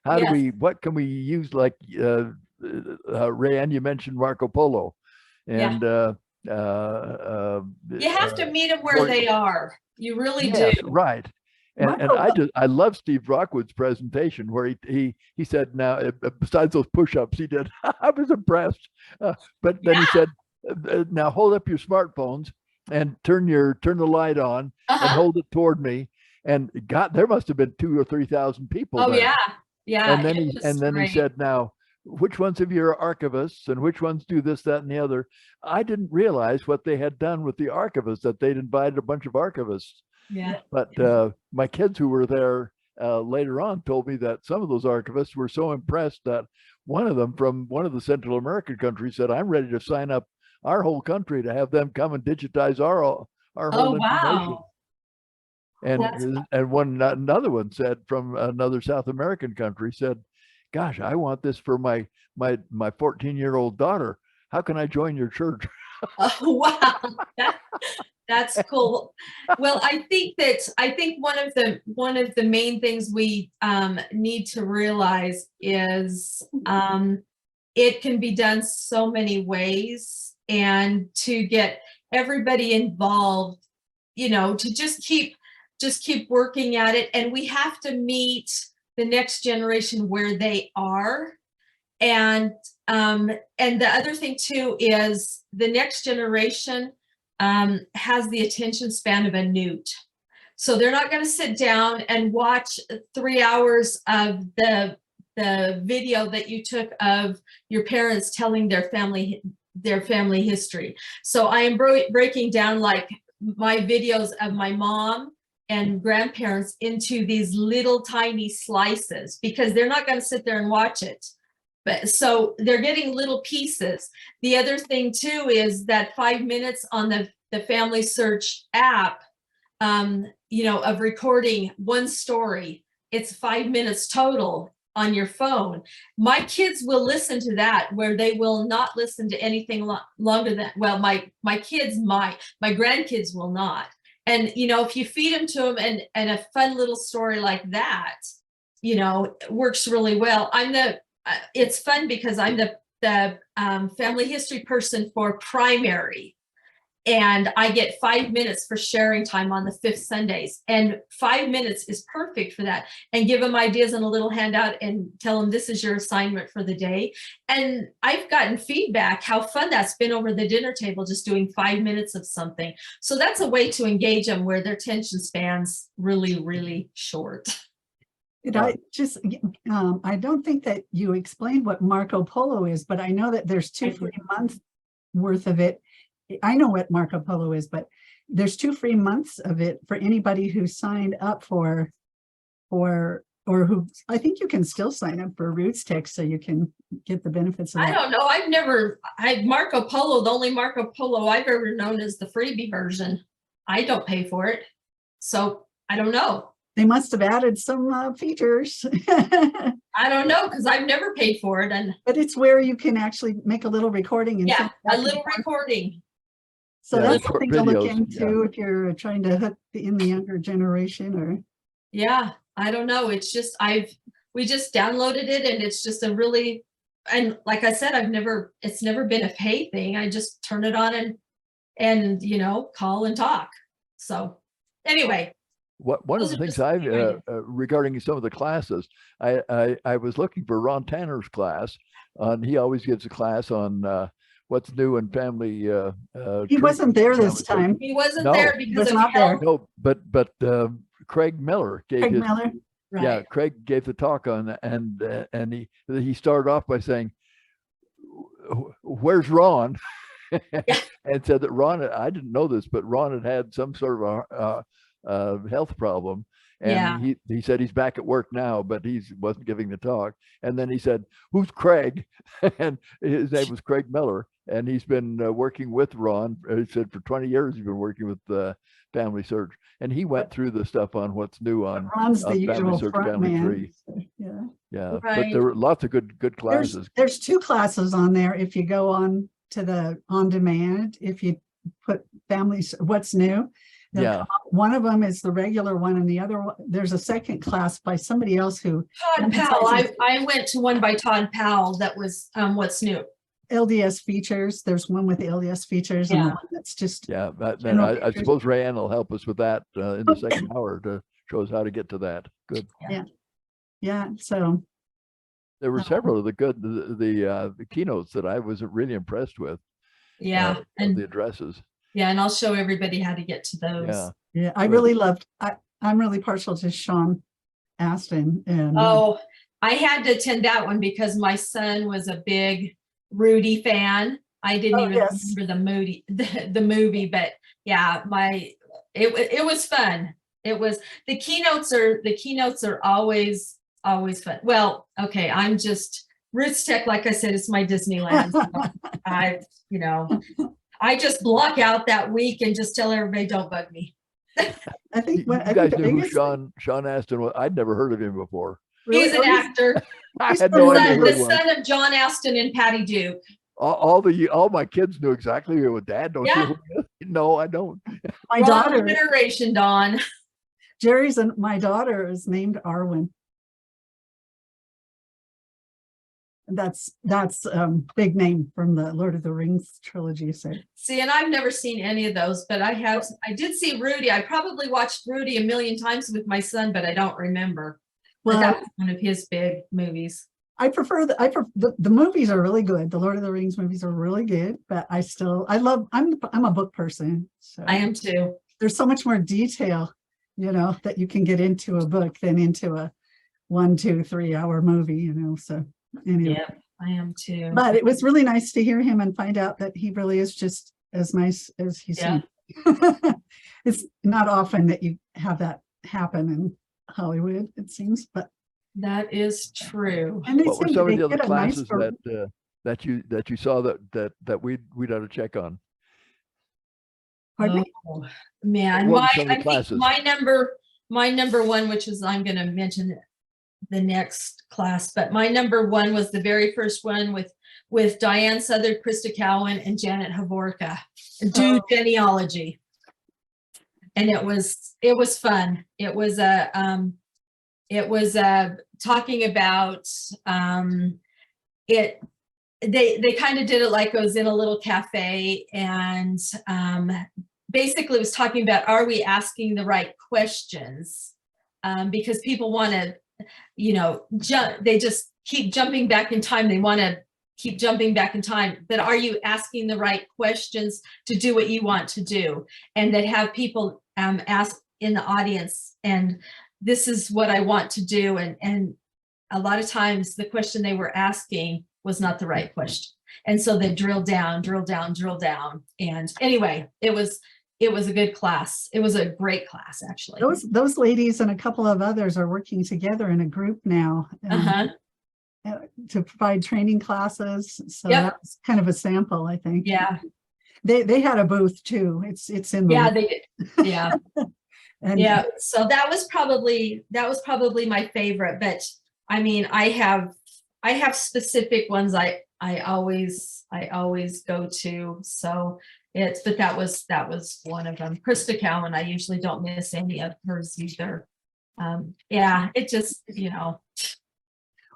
How do Yes. we? What can we use? Like Rayanne, you mentioned Marco Polo, and You have to meet them where or- they are. You really yes, do. right. And Marco I love Steve Rockwood's presentation where he said, now besides those push-ups he did, I was impressed. But then he said, now hold up your smartphones and turn the light on and Uh-huh. hold it toward me. And God, there must have been 2,000 or 3,000 people Oh there. yeah. Yeah. And then it he was great. said, now which ones of you are archivists and which ones do this, that, and the other? I didn't realize what they had done with the archivists, that they'd invited a bunch of archivists. Yeah. But my kids who were there later on told me that some of those archivists were so impressed that one of them from one of the Central American countries said, I'm ready to sign up our whole country to have them come and digitize our whole Oh information. wow. And That's another one said from another South American country said, gosh, I want this for my 14-year-old daughter. How can I join your church? Oh, wow. That's cool. Well, I think one of the main things we need to realize is it can be done so many ways, and to get everybody involved, you know, to just keep working at it. And we have to meet the next generation where they are. And the other thing too is the next generation has the attention span of a newt. So they're not going to sit down and watch 3 hours of the video that you took of your parents telling their family history. So I am breaking down like my videos of my mom and grandparents into these little tiny slices, because they're not going to sit there and watch it. But so they're getting little pieces. The other thing too is that 5 minutes on the Family Search app, you know, of recording one story, it's 5 minutes total on your phone. My kids will listen to that, where they will not listen to anything longer than, well, my grandkids will not. And, you know, if you feed them to them and a fun little story like that, you know, works really well. It's fun because I'm the family history person for primary, and I get 5 minutes for sharing time on the 5th Sundays, and 5 minutes is perfect for that. And give them ideas and a little handout and tell them this is your assignment for the day. And I've gotten feedback how fun that's been over the dinner table, just doing 5 minutes of something. So that's a way to engage them where their attention span's really, really short. I just, I don't think that you explained what Marco Polo is, but I know that there's 2 free months worth of it. I know what Marco Polo is, but there's 2 free months of it for anybody who signed up or who, I think you can still sign up for Roots Tech so you can get the benefits of I that. don't know. Marco Polo, the only Marco Polo I've ever known is the freebie version. I don't pay for it. So I don't know. They must have added some features. I don't know, because I've never paid for it. And But it's where you can actually make a little recording. And yeah, send it a back and little forth. recording. So Yeah, that's short something to look videos, into if you're trying to hook in the younger generation. Or Yeah, I don't know. It's just, we just downloaded it, and it's just a really, and like I said, it's never been a pay thing. I just turn it on and you know, call and talk. So anyway. One of Those the are things just I've great. regarding some of the classes, I was looking for Ron Tanner's class, and he always gives a class on what's new in family. he wasn't there this family time. He wasn't No. there He because was of not health. there. No, but Craig Miller gave Craig his Miller. Yeah, Right. Craig gave the talk on that, and he started off by saying, "Where's Ron?" And said that Ron, I didn't know this, but Ron had some sort of a health problem, Yeah. and he said he's back at work now, but he wasn't giving the talk. And then he said, "Who's Craig?" And his name was Craig Miller, and he's been working with Ron. He said for 20 years he's been working with Family Search, and he went through the stuff on what's new on Ron's the Family usual Search front Family man. Tree. So, yeah. Yeah, but Right. there were lots of good classes. There's 2 classes on there. If you go on to the on demand, if you put families, what's new. Yeah. One of them is the regular one, and the other one, there's a second class by somebody else who Todd Powell. I went to one by Todd Powell that was what's new. LDS features. There's one with LDS features, and Yeah. one that's just Yeah, then general I features. suppose Rayanne will help us with that in the second hour to show us how to get to that. Good. Yeah. So There were several of the keynotes that I was really impressed with. Yeah. Of And the addresses. yeah, and I'll show everybody how to get to those. Yeah. yeah, I Good. really loved. I'm really partial to Sean Astin, and Oh, I had to attend that one because my son was a big Rudy fan. I didn't Oh, even yes. remember the movie, but yeah, it was fun. It was the keynotes are always fun. Well, okay, I'm just Roots Tech, like I said, it's my Disneyland. So I just block out that week and just tell everybody don't bug me. I think You I think guys the knew who biggest Sean Astin was. I'd never heard of him before. He's an actor. I He's had the no son- idea who The he was. son of John Astin and Patty Duke. All my kids knew exactly who. Dad, don't Yeah. you? Who he is? No, I don't. my Wrong daughter generation, Dawn. Jerry's and my daughter is named Arwen. That's big name from the Lord of the Rings trilogy. So See, and I've never seen any of those, but I did see Rudy. I probably watched Rudy a million times with my son, but I don't remember. But well, that was one of his big movies. I prefer the movies are really good. The Lord of the Rings movies are really good, but I'm a book person. So I am too. there's so much more detail, that you can get into a book than into a 1, 2, 3 hour movie, so anyway. Yeah, I am too. But it was really nice to hear him and find out that he really is just as nice as he seems. It's not often that you have that happen in Hollywood, it seems, but That is true. and What were some of the other classes nice that you saw that we'd ought to check on? Pardon me? Oh, man, What were some of the I think classes? my number one, which is I'm going to mention the next class, but my number one was the very first one with Diane Southard, Krista Cowan, and Janet Havorka, do genealogy. And it was fun. It was talking about it. They kind of did it like it was in a little cafe, and basically it was talking about, are we asking the right questions? Because people want to, they just keep jumping back in time. They want to keep jumping back in time, but are you asking the right questions to do what you want to do? And that have people ask in the audience, and this is what I want to do. And a lot of times the question they were asking was not the right question. And so they drill down. And anyway, it was a good class. It was a great class, actually. Those ladies and a couple of others are working together in a group now to provide training classes. So that's kind of a sample, I think. Yeah. They had a booth too. It's in the They did. Yeah. and Yeah. So that was probably my favorite. But I mean, I have specific ones I always go to. So but that was one of them. Krista Cowan, I usually don't miss any of hers either. It just,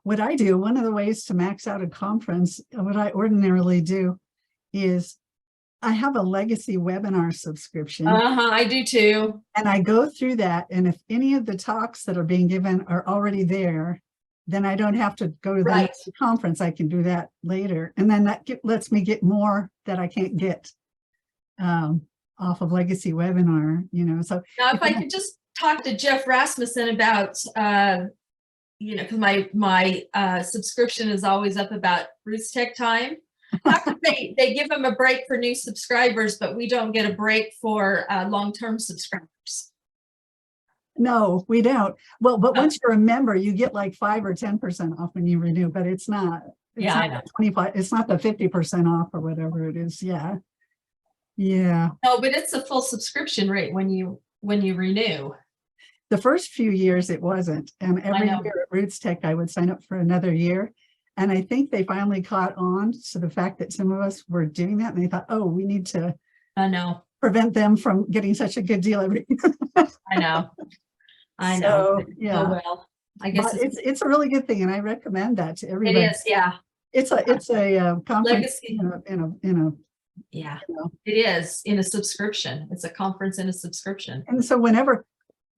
what I do, one of the ways to max out a conference, what I ordinarily do is I have a legacy webinar subscription. I do too. And I go through that. And if any of the talks that are being given are already there, then I don't have to go to the next conference. I can do that later. And then that lets me get more that I can't get off of legacy webinar, So now, if I could just talked to Jeff Rasmussen about, because my subscription is always up about Roots Tech time. How come they give them a break for new subscribers, but we don't get a break for long-term subscribers? No, we don't. Well, but once you're a member, you get like 5 or 10% off when you renew, but it's not. Yeah, I know. The 25, it's not the 50% off or whatever it is. Yeah. Yeah. No, but it's a full subscription rate when you renew. The first few years it wasn't. And every know. year at Roots Tech, I would sign up for another year. And I think they finally caught on to the fact that some of us were doing that. And they thought, oh, we need to I know. prevent them from getting such a good deal every year. I know. I know. So, yeah. Oh, well, I guess But it's a really good thing, and I recommend that to it everybody. is. Yeah. It's a conference Legacy. in a Yeah, you know. it is in a subscription. It's a conference in a subscription. And so whenever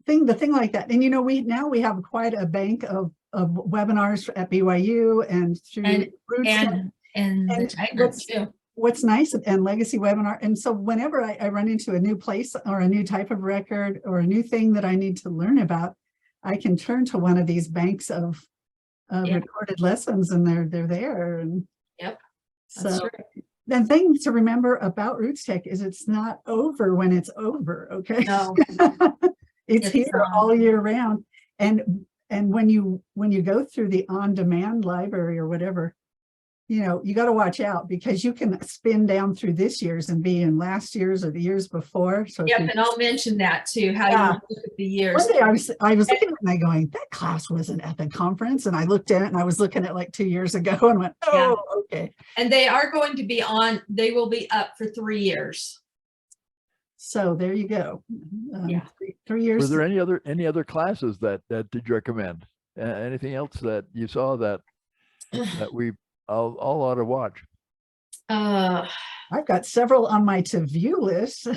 the thing like that, and we have quite a bank of webinars at BYU and through Roots Tech. And the And Tiger too. What's nice and Legacy Webinar. And so whenever I run into a new place or a new type of record or a new thing that I need to learn about, I can turn to one of these banks of recorded lessons, and they're there. And Yep, that's so true. the thing to remember about Roots Tech is it's not over when it's over. Okay. No, It's It's, here all year round. And when you go through the on-demand library or whatever, you got to watch out, because you can spin down through this year's and be in last year's or the years before. So yep, and I'll mention that too, how Yeah. you look at the years. one day I was looking at it and going, that class wasn't at the conference. And I looked at it and I was looking at like 2 years ago and went, oh, okay. And they are going to be on, they will be up for 3 years. So there you go. Yeah. 3 years. Were there any other classes that did you recommend? Anything else that you saw that we all ought to watch? I've got several on my to-view list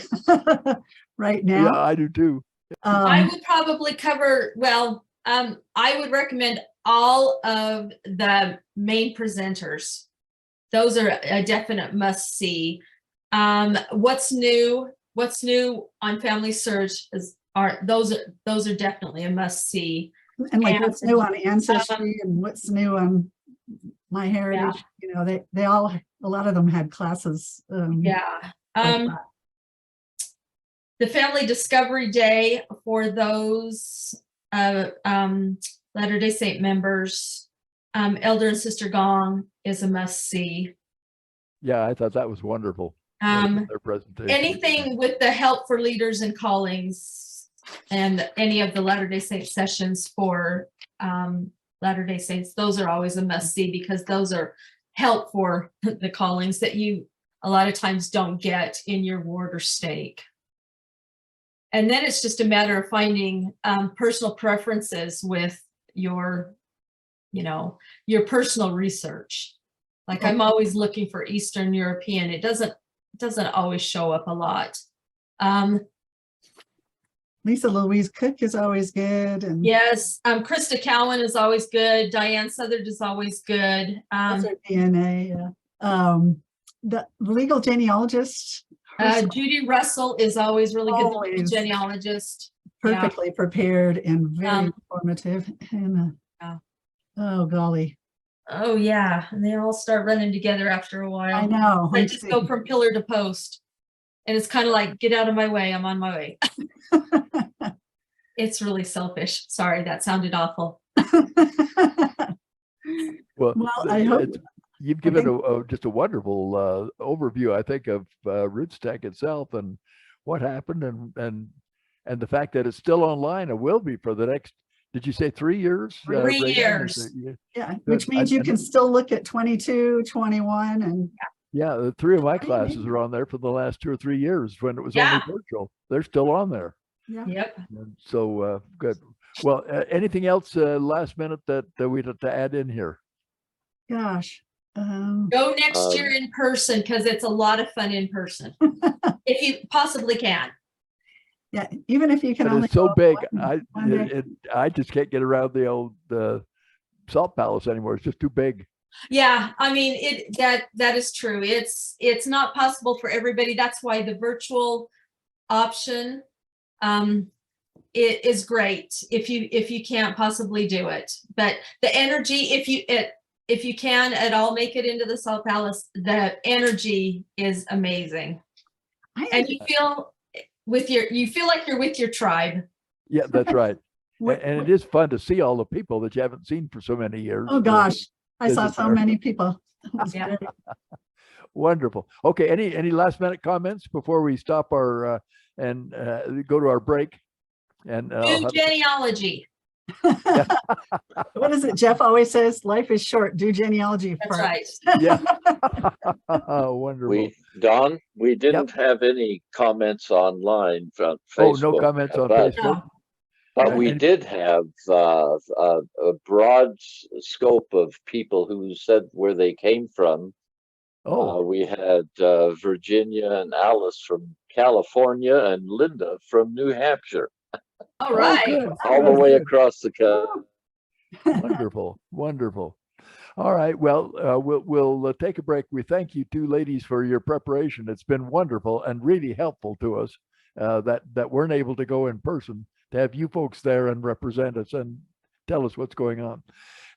right now. Yeah, I do too. I would probably cover, I would recommend all of the main presenters. Those are a definite must see. What's new on Family Search those are definitely a must see. And like and, what's new on Ancestry and what's new on My Heritage, they all, a lot of them had classes. Yeah. like that. The Family Discovery Day for those Latter-day Saint members, Elder and Sister Gong is a must see. Yeah, I thought that was wonderful. Their presentation. Anything with the Help for Leaders and Callings and any of the Latter-day Saint sessions for Latter-day Saints, those are always a must see, because those are help for the callings that you a lot of times don't get in your ward or stake. And then it's just a matter of finding personal preferences with your personal research. Like I'm always looking for Eastern European. It doesn't always show up a lot. Lisa Louise Cook is always good. And Yes, Krista Cowan is always good. Diane Southard is always good. that's her DNA. The legal genealogist, Judy Russell is always really good. The legal Always. genealogist. perfectly prepared and very informative. And oh golly, Oh yeah, and they all start running together after a while. I know. They just go from pillar to post, and it's kind of like, get out of my way, I'm on my way. It's really selfish. Sorry, that sounded awful. Well, I hope you've given just a wonderful overview, I think, of Roots Tech itself and what happened, and the fact that it's still online and will be for the next, did you say 3 years? 3 Rayanne? years. yeah, which means you can still look at 22, 21, and Yeah, the 3 of my classes are on there for the last 2 or 3 years when it was only virtual. They're still on there. Yep. And so good. Well, anything else last minute that we'd have to add in here? gosh. Go next year in person, because it's a lot of fun in person. If you possibly can. Yeah, even if you can But only it's so go big, one day. I just can't get around the old Salt Palace anymore. It's just too big. Yeah, I mean, that is true. It's not possible for everybody. That's why the virtual option it is great if you can't possibly do it. But the energy, if you can at all make it into the Salt Palace, the energy is amazing. And you feel like you're with your tribe. Yeah, that's right. What- And it is fun to see all the people that you haven't seen for so many years. Oh, gosh, I saw visit so there. many people. It was Yeah. great. Wonderful. Okay, any last minute comments before we stop our and go to our break? And Do genealogy. What is it Jeff always says? Life is short. Do genealogy That's first. right. yeah, wonderful. Don, we didn't have any comments online from Facebook. Oh, no comments on but- Facebook. But we Any- did have a broad scope of people who said where they came from. Oh, We had Virginia and Alice from California and Linda from New Hampshire, All right. good. all the way across the country. Wonderful, wonderful. All right, well, we'll take a break. We thank you two ladies for your preparation. It's been wonderful and really helpful to us that weren't able to go in person, to have you folks there and represent us and tell us what's going on.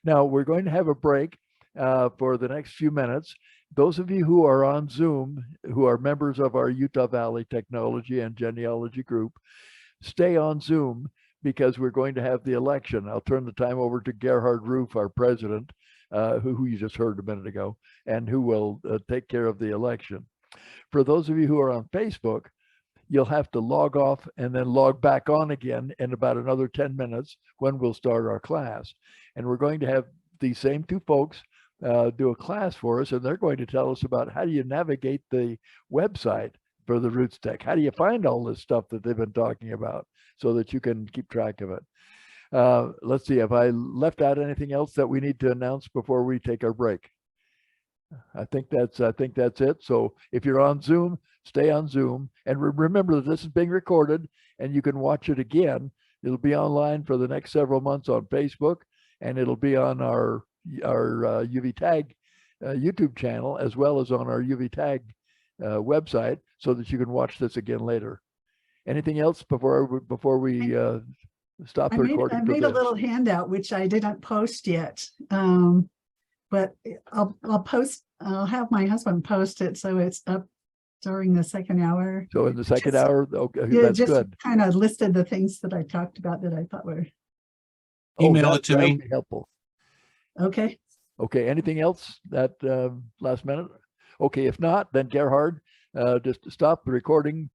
Now, we're going to have a break for the next few minutes. Those of you who are on Zoom, who are members of our Utah Valley Technology and Genealogy group, stay on Zoom because we're going to have the election. I'll turn the time over to Gerhard Roof, our president, who you just heard a minute ago, and who will take care of the election. For those of you who are on Facebook, you'll have to log off and then log back on again in about another 10 minutes when we'll start our class. And we're going to have these same two folks do a class for us, and they're going to tell us about how do you navigate the website for the RootsTech. How do you find all this stuff that they've been talking about so that you can keep track of it? Let's see, have I left out anything else that we need to announce before we take our break? I think that's it. So if you're on Zoom, stay on Zoom, and remember that this is being recorded and you can watch it again. It'll be online for the next several months on Facebook, and it'll be on our UV Tag YouTube channel, as well as on our UV Tag website, so that you can watch this again later. Anything else before we stop I the made, recording? I for made a this? little handout, which I didn't post yet. But I'll have my husband post it so it's up during the second hour. So in the second Just- hour, okay, Yeah, that's just good. kind of listed the things that I talked about that I thought were Email it to that would me. be helpful. okay. Okay, anything else that last minute? Okay, if not, then Gerhard, just stop the recording